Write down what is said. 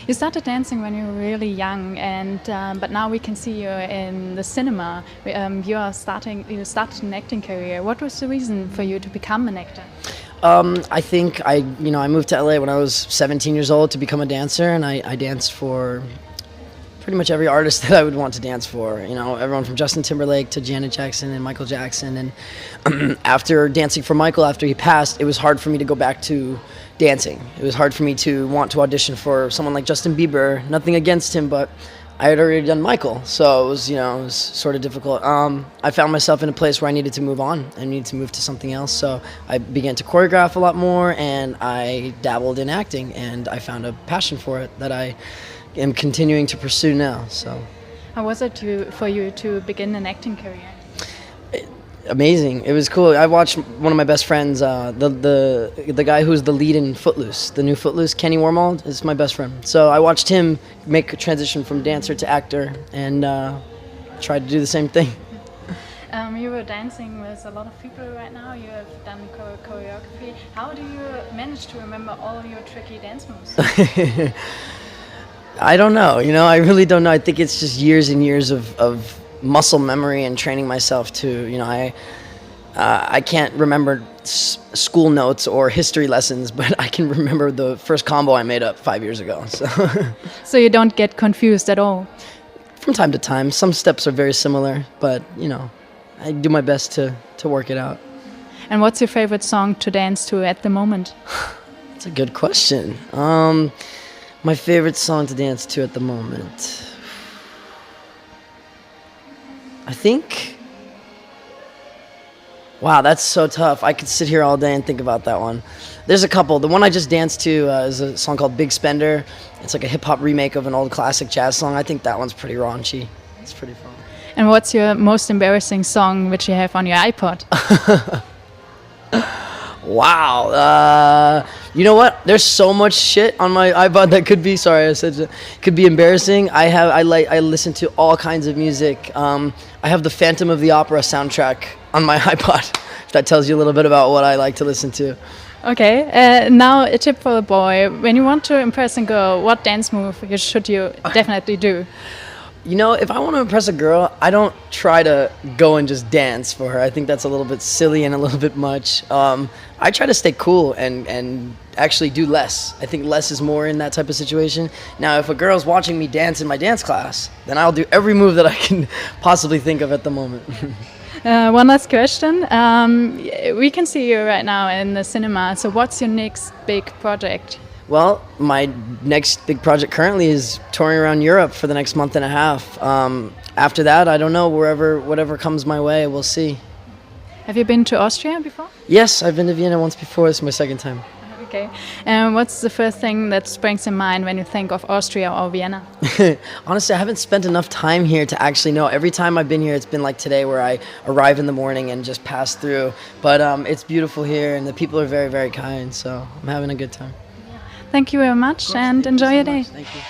You started dancing when you were really young, and but now we can see you in the cinema. You started an acting career. What was the reason for you to become an actor? I think I moved to LA when I was 17 years old to become a dancer, and I danced for pretty much every artist that I would want to dance for. You know, everyone from Justin Timberlake to Janet Jackson and Michael Jackson. And after dancing for Michael, after he passed, it was hard for me to go back to dancing. It was hard for me to want to audition for someone like Justin Bieber. Nothing against him, but I had already done Michael, so it was sort of difficult. I found myself in a place where I needed to move on. I needed to move to something else, so I began to choreograph a lot more, and I dabbled in acting, and I found a passion for it that I am continuing to pursue now. So, how was it for you to begin an acting career? Amazing. It was cool. I watched one of my best friends, the guy who's the lead in Footloose, the new Footloose, Kenny Wormald, is my best friend. So I watched him make a transition from dancer to actor, and tried to do the same thing. You were dancing with a lot of people right now. You have done choreography. How do you manage to remember all your tricky dance moves? I don't know. I really don't know. I think it's just years and years of muscle memory and training myself to, I can't remember school notes or history lessons, but I can remember the first combo I made up 5 years ago. So you don't get confused at all? From time to time. Some steps are very similar, but, I do my best to work it out. And what's your favorite song to dance to at the moment? That's a good question. My favorite song to dance to at the moment, I think, wow, that's so tough. I could sit here all day and think about that one. There's a couple. The one I just danced to is a song called Big Spender. It's like a hip-hop remake of an old classic jazz song. I think that one's pretty raunchy. It's pretty fun. And what's your most embarrassing song which you have on your iPod? Wow. You know what? There's so much shit on my iPod that could be, could be embarrassing. I listen to all kinds of music. I have the Phantom of the Opera soundtrack on my iPod, if that tells you a little bit about what I like to listen to. Okay, now a tip for a boy. When you want to impress a girl, what dance move should you definitely do? If I want to impress a girl, I don't try to go and just dance for her. I think that's a little bit silly and a little bit much. I try to stay cool and actually do less. I think less is more in that type of situation. Now, if a girl's watching me dance in my dance class, then I'll do every move that I can possibly think of at the moment. One last question. We can see you right now in the cinema. So what's your next big project? Well, my next big project currently is touring around Europe for the next month and a half. After that, I don't know, whatever comes my way, we'll see. Have you been to Austria before? Yes, I've been to Vienna once before. It's my second time. Okay. And what's the first thing that springs in mind when you think of Austria or Vienna? Honestly, I haven't spent enough time here to actually know. Every time I've been here, it's been like today where I arrive in the morning and just pass through. But it's beautiful here, and the people are very, very kind, so I'm having a good time. Thank you very much, and enjoy your day. Thank you.